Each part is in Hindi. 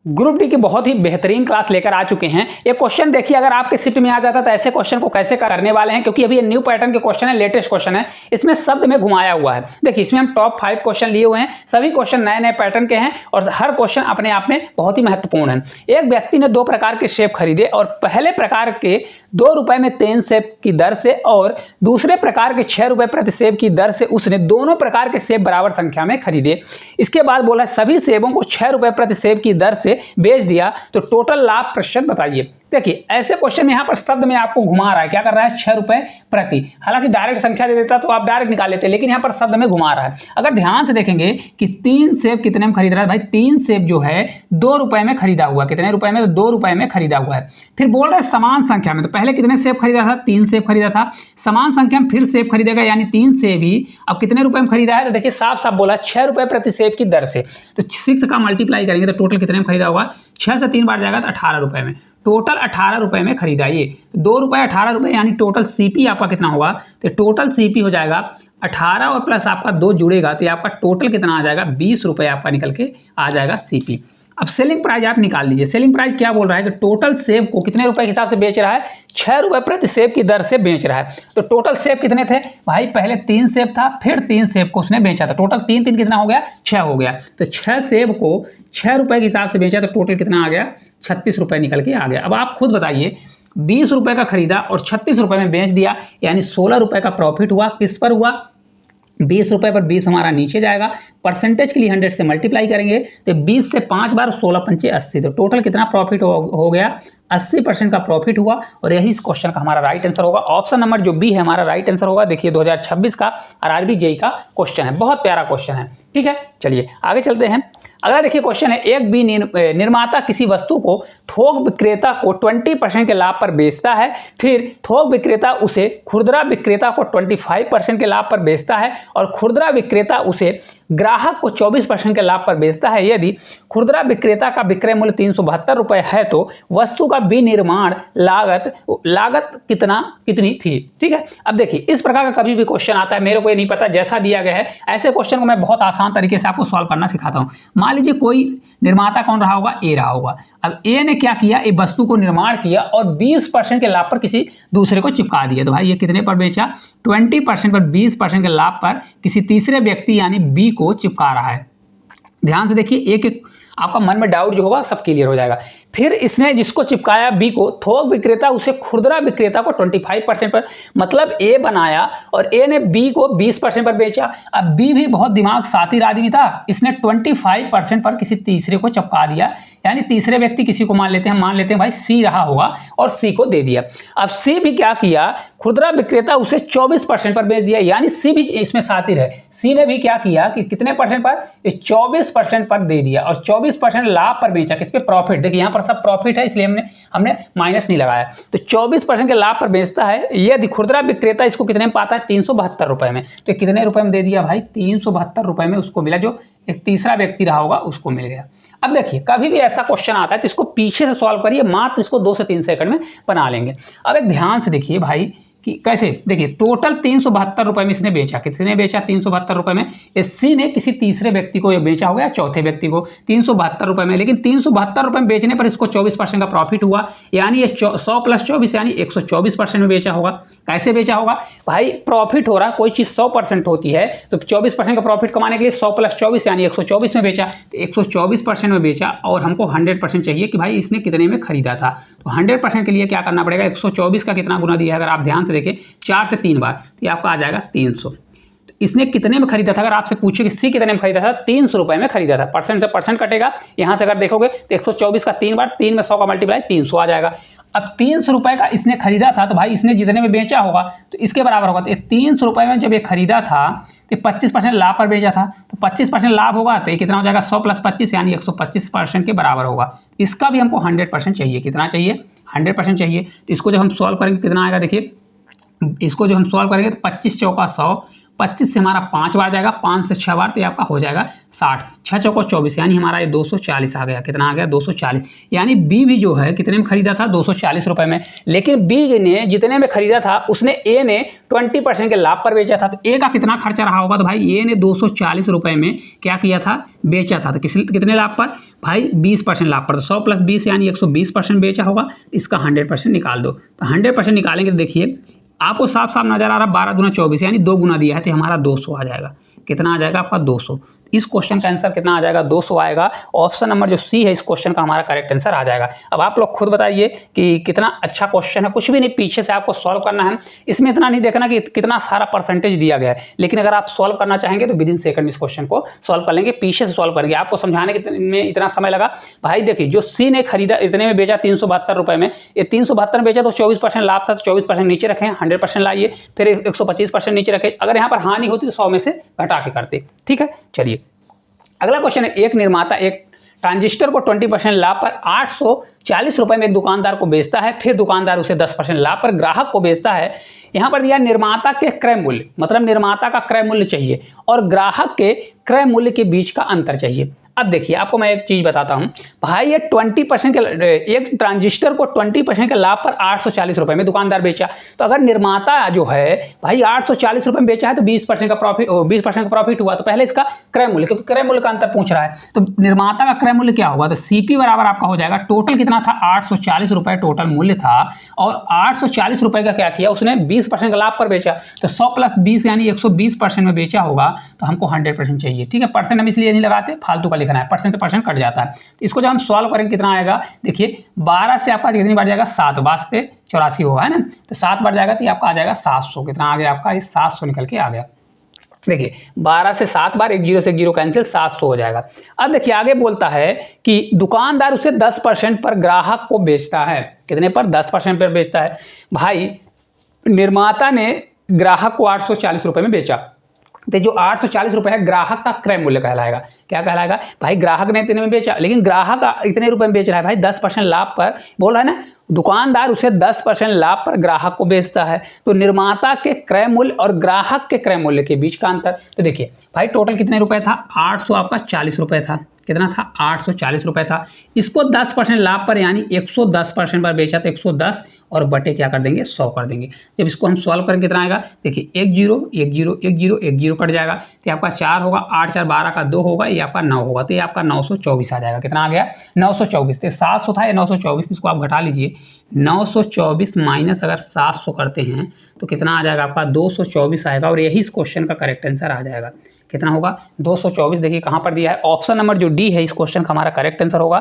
ग्रुप डी की बहुत ही बेहतरीन क्लास लेकर आ चुके हैं। ये क्वेश्चन देखिए, अगर आपके शिफ्ट में आ जाता तो ऐसे क्वेश्चन को कैसे करने वाले हैं, क्योंकि अभी ये न्यू पैटर्न के क्वेश्चन है, लेटेस्ट क्वेश्चन है, इसमें शब्द में घुमाया हुआ है। देखिए इसमें हम टॉप 5 क्वेश्चन लिए हुए हैं, सभी क्वेश्चन नए नए पैटर्न के हैं और हर क्वेश्चन अपने आप में बहुत ही महत्वपूर्ण है। एक व्यक्ति ने 2 प्रकार के सेब खरीदे और पहले प्रकार के 2 रुपए में 3 सेब की दर से और दूसरे प्रकार के 6 रुपए प्रति सेब की दर से उसने दोनों प्रकार के सेब बराबर संख्या में खरीदे। इसके बाद बोला सभी सेबों को 6 रुपए प्रति सेब की दर से बेच दिया, तो टोटल लाभ प्रतिशत बताइए। देखिए ऐसे क्वेश्चन में यहाँ पर शब्द में आपको घुमा रहा है, क्या कर रहा है, 6 रुपए प्रति। हालांकि डायरेक्ट संख्या दे देता तो आप डायरेक्ट निकाल लेते, लेकिन यहाँ पर शब्द में घुमा रहा है। अगर ध्यान से देखेंगे कि 3 सेब कितने में खरीद रहा है, भाई 3 सेब जो है 2 रुपए में खरीदा हुआ, कितने रुपए में, तो 2 रुपए में खरीदा हुआ है। फिर बोल रहा है समान संख्या में, तो पहले कितने सेब खरीदा था, 3 सेब खरीदा था, समान संख्या में फिर सेब खरीदेगा, यानी 3 सेब ही अब कितने रुपए में खरीदा है, तो देखिए साफ साफ बोला 6 रुपए प्रति सेब की दर से। तो 6 का मल्टीप्लाई करेंगे तो टोटल कितने में खरीदा होगा, 6 से 3 बार जाएगा तो 18 रुपए में, टोटल 18 रुपए में खरीदा। ये 2 रुपए 18 रुपए, यानी टोटल सीपी आपका कितना होगा, तो टोटल सीपी हो जाएगा 18 और प्लस आपका 2 जुड़ेगा तो आपका टोटल कितना आ जाएगा, 20 रुपए आपका निकल के आ जाएगा सीपी। अब सेलिंग प्राइस आप निकाल लीजिए। सेलिंग प्राइस क्या बोल रहा है कि टोटल सेब को कितने रुपए के हिसाब से बेच रहा है, 6 रुपए प्रति सेब की दर से बेच रहा है। तो टोटल सेब कितने थे भाई, पहले 3 सेब था, फिर 3 सेब को उसने बेचा था, टोटल 3 3 कितना हो गया, 6 हो गया। तो 6 सेब को 6 रुपए के हिसाब से बेचा तो टोटल कितना आ गया, 36 रुपए निकल के आ गया। अब आप खुद बताइए, 20 रुपए का खरीदा और 36 रुपए में बेच दिया, यानी 16 रुपए का प्रॉफिट हुआ। किस पर हुआ, 20 रुपए पर 20 हमारा नीचे जाएगा, परसेंटेज के लिए 100 से मल्टीप्लाई करेंगे तो 20 से 5 बार 16 पंचे 80, तो टोटल कितना प्रॉफिट हो गया, 80% का प्रॉफिट हुआ। और यही इस क्वेश्चन का हमारा राइट आंसर होगा। ऑप्शन नंबर जो बी है हमारा राइट आंसर होगा। देखिए 2026 का आरआरबी जेईई का क्वेश्चन है, बहुत प्यारा क्वेश्चन है। ठीक है, चलिए आगे चलते हैं। अगला देखिए क्वेश्चन है, एक बी निर्माता किसी वस्तु को थोक विक्रेता को 20% के लाभ पर बेचता है, फिर थोक विक्रेता उसे खुदरा विक्रेता को 25% के लाभ पर बेचता है और खुदरा विक्रेता उसे ग्राहक को 24% के लाभ पर बेचता है। यदि खुदरा विक्रेता का विक्रय मूल्य 372 रुपए है तो वस्तु का विनिर्माण लागत कितनी थी। ठीक है, अब देखिए इस प्रकार का कभी भी क्वेश्चन आता है, मेरे को ये नहीं पता, जैसा दिया गया है ऐसे क्वेश्चन को मैं बहुत आसान तरीके से आपको सॉल्व करना सिखाता हूँ। मान लीजिए कोई निर्माता कौन रहा होगा, ए रहा होगा। अब ए ने क्या किया, एक वस्तु को निर्माण किया और 20% के लाभ पर किसी दूसरे को चिपका दिया। तो भाई ये कितने पर बेचा, 20% पर 20% के लाभ पर किसी तीसरे व्यक्ति यानी बी को चिपका रहा है। ध्यान से देखिए, एक एक आपका मन में डाउट जो होगा सब क्लियर हो जाएगा। फिर इसने जिसको चिपकाया बी को, थोक विक्रेता उसे खुदरा विक्रेता को 25% पर, मतलब ए बनाया और ए ने बी को 20% पर बेचा। अब बी भी बहुत दिमाग सातिर आदमी था, इसने 25% पर किसी तीसरे को चिपका दिया, यानी तीसरे व्यक्ति किसी को मान लेते हैं भाई सी रहा होगा और सी को दे दिया। अब सी भी क्या किया, खुदरा विक्रेता उसे 24% पर बेच दिया, यानी सी भी इसमें सातिर है। सी ने भी क्या किया कि कितने परसेंट पर, 24% पर दे दिया और 24% लाभ पर बेचा। किस पे, प्रॉफिट। देखिए यहाँ पर सब प्रॉफिट है, इसलिए हमने माइनस नहीं लगाया। तो 24% के लाभ पर बेचता है। यदि खुदरा विक्रेता इसको कितने में पाता है, 372 रुपए में, तो कितने रुपए में दे दिया भाई, 372 रुपए में उसको मिला, जो एक तीसरा व्यक्ति रहा होगा उसको मिल गया। अब देखिए कभी भी ऐसा क्वेश्चन आता है तो इसको पीछे से सॉल्व करिए, मात्र इसको 2 से 3 सेकंड में बना लेंगे। अब एक ध्यान से देखिए भाई कि कैसे, देखिए टोटल 372 रुपए में इसने बेचा, कितने बेचा, 372 रुपए में। सी ने किसी तीसरे व्यक्ति को ये बेचा हो गया, चौथे व्यक्ति को 372 रुपए में, लेकिन 372 रुपए में बेचने पर इसको 24% का प्रॉफिट हुआ, यानी ये 100 + 24 यानी 124% में बेचा होगा। कैसे बेचा होगा भाई, प्रॉफिट हो रहा, कोई चीज़ 100% होती है तो 24% का प्रॉफिट कमाने के लिए 100 + 24 यानी 124 में बेचा, तो 124% में बेचा। और हमको 100% चाहिए कि भाई इसने कितने में खरीदा था, तो 100% के लिए क्या करना पड़ेगा, 124 का कितना गुना दिया है, अगर आप ध्यान से देखें 4 से 3 बार, तो आपका आ जाएगा 300। तो इसने कितने में खरीदा था, अगर आपसे पूछे कि सी कितने में खरीदा था, 300 रुपए में खरीदा था। परसेंट से परसेंट कटेगा, यहाँ से अगर देखोगे तो 124 का 3 बार, 3 में 100 का मल्टीप्लाई 300 आ जाएगा। अब 300 रुपए का इसने खरीदा था, तो भाई इसने जितने में बेचा होगा तो इसके बराबर होगा। तो 300 रुपए में जब ये खरीदा था तो 25% लाभ पर बेचा था, तो 25% लाभ होगा तो ये कितना हो जाएगा, 100 + 25 यानी 125% के बराबर होगा। इसका भी हमको 100% चाहिए, कितना चाहिए, 100% चाहिए। तो इसको जब हम सॉल्व करेंगे कितना आएगा, देखिए इसको जो हम सॉल्व करेंगे तो 25 × 4 = 100, 25 से हमारा 5 बार जाएगा, 5 से 6 बार, तो ये आपका हो जाएगा 60, 6 चौको 24, यानी हमारा ये 240 आ गया। कितना आ गया? 240। यानी बी भी जो है कितने में खरीदा था? 240 रुपये में। लेकिन बी ने जितने में खरीदा था उसने ए ने 20% के लाभ पर बेचा था। तो ए का कितना खर्चा रहा होगा? तो भाई ए ने 240 रुपये में क्या किया था? बेचा था। तो कितने लाभ पर? भाई 20% लाभ पर। तो 100 + 20 यानी 120% बेचा होगा। इसका 100% निकाल दो। तो 100% निकालेंगे तो देखिए आपको साफ साफ नजर आ रहा है 12 दूना 24, यानी 2 गुना दिया है, तो हमारा 200 आ जाएगा। कितना आ जाएगा आपका? 200। इस क्वेश्चन का आंसर कितना आ जाएगा? 200 आएगा। ऑप्शन नंबर जो सी है इस क्वेश्चन का हमारा करेक्ट आंसर आ जाएगा। अब आप लोग खुद बताइए कि कितना अच्छा क्वेश्चन है। कुछ भी नहीं, पीछे से आपको सॉल्व करना है। इसमें इतना नहीं देखना कि कितना सारा परसेंटेज दिया गया है, लेकिन अगर आप सॉल्व करना चाहेंगे तो विद इन सेकंड इस क्वेश्चन को सॉल्व कर लेंगे। पीछे से सॉल्व करेंगे। आपको समझाने में इतना समय लगा। भाई देखिए, जो सी ने खरीदा इतने में बेचा 372 रुपये में, ये 372 बेचा तो 24% लाभ था, तो 24% नीचे रखें, 100% लाइए, फिर 125% नीचे रखें। अगर यहाँ पर हानि होती तो 100 में से घटा के करते। ठीक है, चलिए अगला क्वेश्चन है। एक निर्माता एक ट्रांजिस्टर को 20% लाभ पर 840 रुपये में एक दुकानदार को बेचता है, फिर दुकानदार उसे 10% लाभ पर ग्राहक को बेचता है। यहाँ पर दिया निर्माता के क्रय मूल्य, मतलब निर्माता का क्रय मूल्य चाहिए और ग्राहक के क्रय मूल्य के बीच का अंतर चाहिए। अब देखिए आपको मैं एक चीज़ बताता हूँ। भाई ये 20% के एक ट्रांजिस्टर को 20% के लाभ पर 840 रुपये में दुकानदार बेचा। तो अगर निर्माता जो है भाई 840 रुपये में बेचा है तो 20% का प्रॉफिट हुआ। तो पहले इसका क्रय मूल्य, क्योंकि क्रय मूल्य का अंतर पूछ रहा है, तो निर्माता का क्रय मूल्य क्या होगा? तो CP बराबर आपका हो जाएगा, टोटल कितना था? 840 रुपये टोटल मूल्य था, और 840 रुपये का क्या किया उसने? 20% का लाभ पर बेचा। तो 100 + 20 यानी 120% में बेचा होगा, तो हमको 100% चाहिए। ठीक है, परसेंट हम इसलिए नहीं लगाते, फालतू का लिखना है, परसेंट से परसेंट कट जाता है। तो इसको जब हम सॉल्व करेंगे कितना आएगा? देखिए 12 से आपका कितनी बार जाएगा? 7, वास्ते 84 होगा, है ना? तो 7 बार जाएगा तो ये आपका आ जाएगा 700। कितना आ गया आपका? ये 700 निकल के आ गया। देखिए 12 से 7 बार, 1 0 से 1 0 कैंसिल, 700 हो जाएगा। अब देखिए आगे बोलता है कि दुकानदार उसे 10% पर ग्राहक को बेचता है। कितने पर? 10% पर बेचता है। भाई निर्माता ने ग्राहक को 840 रुपये में बेचा, तो जो 840 रुपये है ग्राहक का क्रय मूल्य कहलाएगा। क्या कहलाएगा? भाई ग्राहक ने इतने में बेचा, लेकिन ग्राहक इतने रुपए में बेच रहा है भाई 10% लाभ पर, बोल रहा है ना, दुकानदार उसे 10% लाभ पर ग्राहक को बेचता है। तो निर्माता के क्रय मूल्य और ग्राहक के क्रय मूल्य के बीच का अंतर। तो देखिए भाई टोटल कितने रुपए था? 840 रुपये था। कितना था? 840 रुपये था। इसको 10% लाभ पर यानी 110% पर बेचा, तो 110 और बटे क्या कर देंगे? 100 कर देंगे। जब इसको हम सॉल्व करेंगे कितना आएगा? देखिए 1 0 1 0 1 0 1 0 कट जाएगा, तो आपका 4 होगा, 8 4 12 का 2 होगा, ये आपका 9 होगा, तो ये आपका 924 आ जाएगा। कितना आ गया? 924। तो 700 था, ये 924, इसको आप घटा लीजिए। 924 माइनस अगर 700 करते हैं तो कितना आ जाएगा आपका? 224 आएगा, और यही इस क्वेश्चन का करेक्ट आंसर आ जाएगा। कितना होगा? 224। देखिए कहाँ पर दिया है? ऑप्शन नंबर जो डी है इस क्वेश्चन का हमारा करेक्ट आंसर होगा।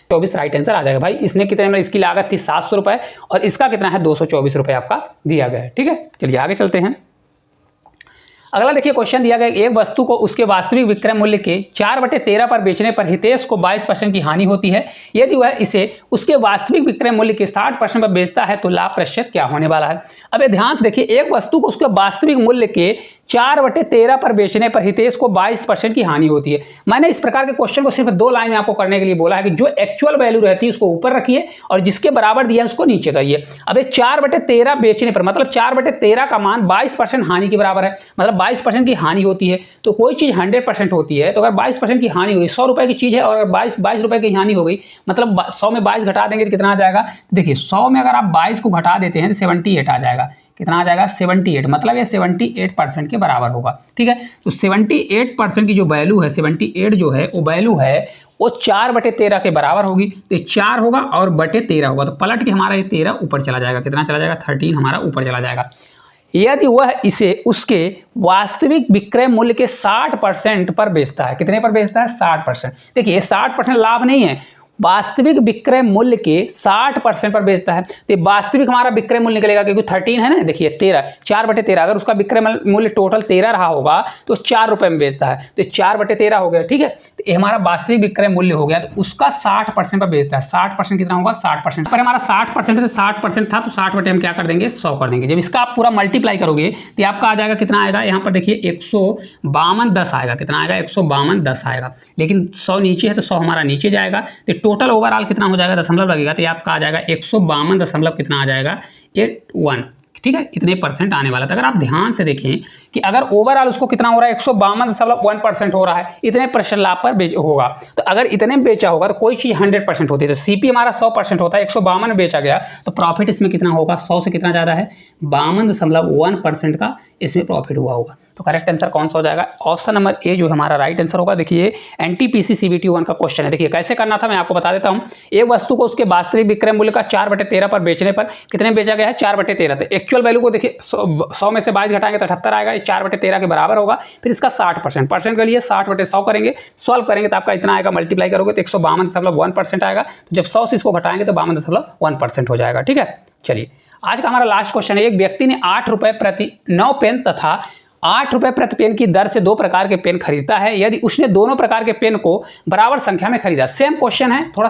24 राइट आंसर आ जाएगा। भाई इसने कितने में, इसकी लागत थी 700 रुपये और इसका कितना है? 224 रुपये आपका दिया गया है। ठीक है, चलिए आगे चलते हैं। अगला देखिए क्वेश्चन दिया गया, एक वस्तु को उसके वास्तविक विक्रय मूल्य के 4/13 पर बेचने पर हितेश को 22% की हानि होती है। यदि वह इसे उसके वास्तविक विक्रय मूल्य के 60% पर बेचता है तो लाभ प्रतिशत क्या होने वाला है? अब ध्यान से देखिए, एक वस्तु को उसके वास्तविक मूल्य के 4/13 पर बेचने पर हितेश को 22% की हानि होती है। मैंने इस प्रकार के क्वेश्चन को सिर्फ 2 लाइन में आपको करने के लिए बोला है कि जो एक्चुअल वैल्यू रहती है उसको ऊपर रखिए और जिसके बराबर दिया है उसको नीचे करिए। अब 4/13 बेचने पर मतलब 4/13 का मान 22% हानि के बराबर है, मतलब 22% की हानि होती है। तो कोई चीज़ 100% होती है, तो अगर 22% की हानि हुई, 100 रुपये की चीज़ है और अगर 22 रुपये की हानि हो गई, मतलब 100 में 22 घटा देंगे तो कितना आ जाएगा? देखिए 100 में अगर आप 22 को घटा देते हैं तो 78 आ जाएगा। कितना आ जाएगा? 78, मतलब ये 78% के बराबर होगा। ठीक है, तो 78% की जो वैल्यू है, 78 जो है वो वैल्यू है वो 4/13 के बराबर होगी। तो 4 होगा और बटे 13 होगा, तो पलट के हमारा ये 13 ऊपर चला जाएगा। कितना चला जाएगा? 13 हमारा ऊपर चला जाएगा। यदि वह इसे उसके वास्तविक विक्रय मूल्य के 60% पर बेचता है। कितने पर बेचता है? 60%। देखिए 60% लाभ नहीं है, वास्तविक विक्रय मूल्य के 60% पर बेचता है। तो वास्तविक हमारा विक्रय मूल्य निकलेगा, क्योंकि 13 है ना, देखिए 13, 4/13, अगर उसका विक्रय मूल्य टोटल 13 रहा होगा तो 4 रुपये में बेचता है, तो 4/13 हो गया। ठीक है, तो ये हमारा वास्तविक विक्रय मूल्य हो गया, तो उसका 60% पर बेचता है। 60% कितना होगा? 60%। पर हमारा 60% है, 60% था तो 60 बटे हम क्या कर देंगे? 100 कर देंगे। जब इसका आप पूरा मल्टीप्लाई करोगे तो आपका आ जाएगा, कितना आएगा यहाँ पर देखिए 152.10 आएगा। कितना आएगा? 152.10 आएगा, लेकिन 100 नीचे है तो 100 हमारा नीचे जाएगा, तो टोटल ओवरऑल कितना हो जाएगा? दशमलव लगेगा, तो आपका आ जाएगा 152 दशमलव कितना आ जाएगा? 81। ठीक है, इतने % आने वाला था। अगर आप ध्यान से देखें कि अगर ओवरऑल उसको कितना हो रहा है 152.1% हो रहा है, इतने % लाभ पर बेच होगा। तो अगर इतने में बेचा होगा तो कोई चीज़ 100% होती है। तो सीपी हमारा 100% होता है, 152 में बेचा गया तो प्रॉफिट इसमें कितना होगा, 100 से कितना ज़्यादा है, 52.1% का इसमें प्रॉफिट हुआ होगा। तो करेक्ट आंसर कौन सा हो जाएगा, ऑप्शन नंबर ए जो हमारा राइट आंसर होगा। देखिए एनटीपीसी सीबीटी 1 का क्वेश्चन है। देखिए कैसे करना था मैं आपको बता देता हूँ। एक वस्तु को उसके वास्तविक विक्रय मूल्य का 4/13 पर बेचने पर कितने बेचा गया है, 4/13। तो एक्चुअल वैल्यू को देखिए 100 में से 22 घटाएंगे तो 78 आएगा, ये 4/13 के बराबर होगा। फिर इसका 60% के लिए 60/100 करेंगे, सॉल्व करेंगे तो आपका इतना आएगा, मल्टीप्लाई करोगे तो 152.1% आएगा। तो जब 100 से इसको घटाएंगे तो 52.1% हो जाएगा। ठीक है, चलिए आज का हमारा लास्ट क्वेश्चन है। एक व्यक्ति ने 8 रुपये प्रति 9 पेन तथा 8 रुपये प्रति पेन की दर से 2 प्रकार के पेन खरीदता है। यदि उसने दोनों प्रकार के पेन को बराबर संख्या में खरीदा, सेम क्वेश्चन है, थोड़ा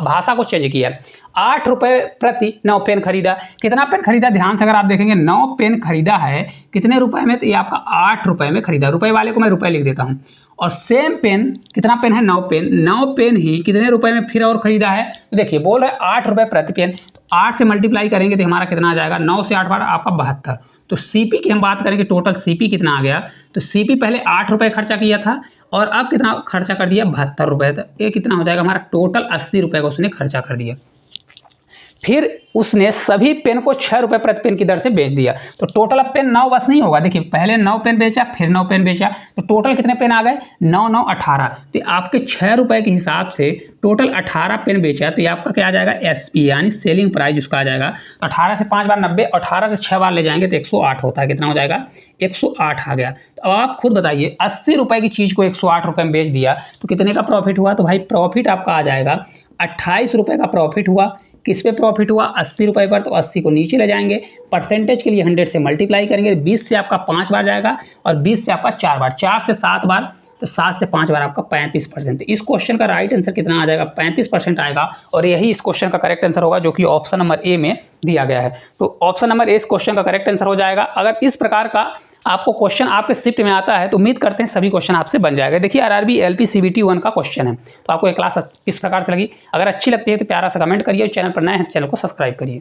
भाषा को चेंज किया। 8 रुपये प्रति 9 पेन खरीदा, कितना पेन खरीदा, ध्यान से अगर आप देखेंगे 9 पेन खरीदा है कितने रुपए में, तो ये आपका 8 रुपये में खरीदा। रुपए वाले को मैं रुपए लिख देता हूँ। और सेम पेन कितना पेन है, 9 पेन, 9 पेन ही कितने रुपए में फिर और खरीदा है, तो देखिए बोल रहे हैं 8 रुपये प्रति पेन। तो 8 से मल्टीप्लाई करेंगे तो हमारा कितना आ जाएगा, 9 से 8 बार आपका 72। तो सीपी की हम बात करेंगे, टोटल सीपी कितना आ गया, तो सीपी पहले 8 रुपये खर्चा किया था और अब कितना खर्चा कर दिया, 72 रुपये। तो ये कितना हो जाएगा हमारा, टोटल 80 रुपये का उसने खर्चा कर दिया। फिर उसने सभी पेन को 6 रुपये प्रति पेन की दर से बेच दिया। तो टोटल अब पेन 9 बस नहीं होगा, देखिए पहले 9 पेन बेचा फिर 9 पेन बेचा, तो टोटल कितने पेन आ गए, 9 9 18। तो आपके 6 रुपये के हिसाब से टोटल 18 पेन बेचा, तो ये आपका क्या आ जाएगा, एसपी यानी सेलिंग प्राइस उसका आ जाएगा। तो 18 से 5 बार 90, 18 से 6 बार ले जाएंगे तो 108 होता है। कितना हो जाएगा, 108 आ गया। तो अब आप खुद बताइए 80 रुपये की चीज़ को 108 रुपये में बेच दिया तो कितने का प्रॉफिट हुआ, तो भाई प्रॉफिट आपका आ जाएगा 28 रुपये का प्रॉफिट हुआ। किस पे प्रॉफिट हुआ, 80 रुपये पर। तो 80 को नीचे ले जाएंगे, परसेंटेज के लिए 100 से मल्टीप्लाई करेंगे, 20 से आपका 5 बार जाएगा और 20 से आपका 4 बार, 4 से 7 बार, तो 7 से 5 बार आपका 35%। इस क्वेश्चन का राइट आंसर कितना आ जाएगा, 35% आएगा। और यही इस क्वेश्चन का करेक्ट आंसर होगा जो कि ऑप्शन नंबर ए में दिया गया है। तो ऑप्शन नंबर ए इस क्वेश्चन का करेक्ट आंसर हो जाएगा। अगर इस प्रकार का आपको क्वेश्चन आपके शिफ्ट में आता है तो उम्मीद करते हैं सभी क्वेश्चन आपसे बन जाएगा। देखिए आरआरबी एलपी सीबीटी 1 का क्वेश्चन है। तो आपको ये क्लास किस प्रकार से लगी, अगर अच्छी लगती है तो प्यारा सा कमेंट करिए और चैनल पर नए हैं तो चैनल को सब्सक्राइब करिए।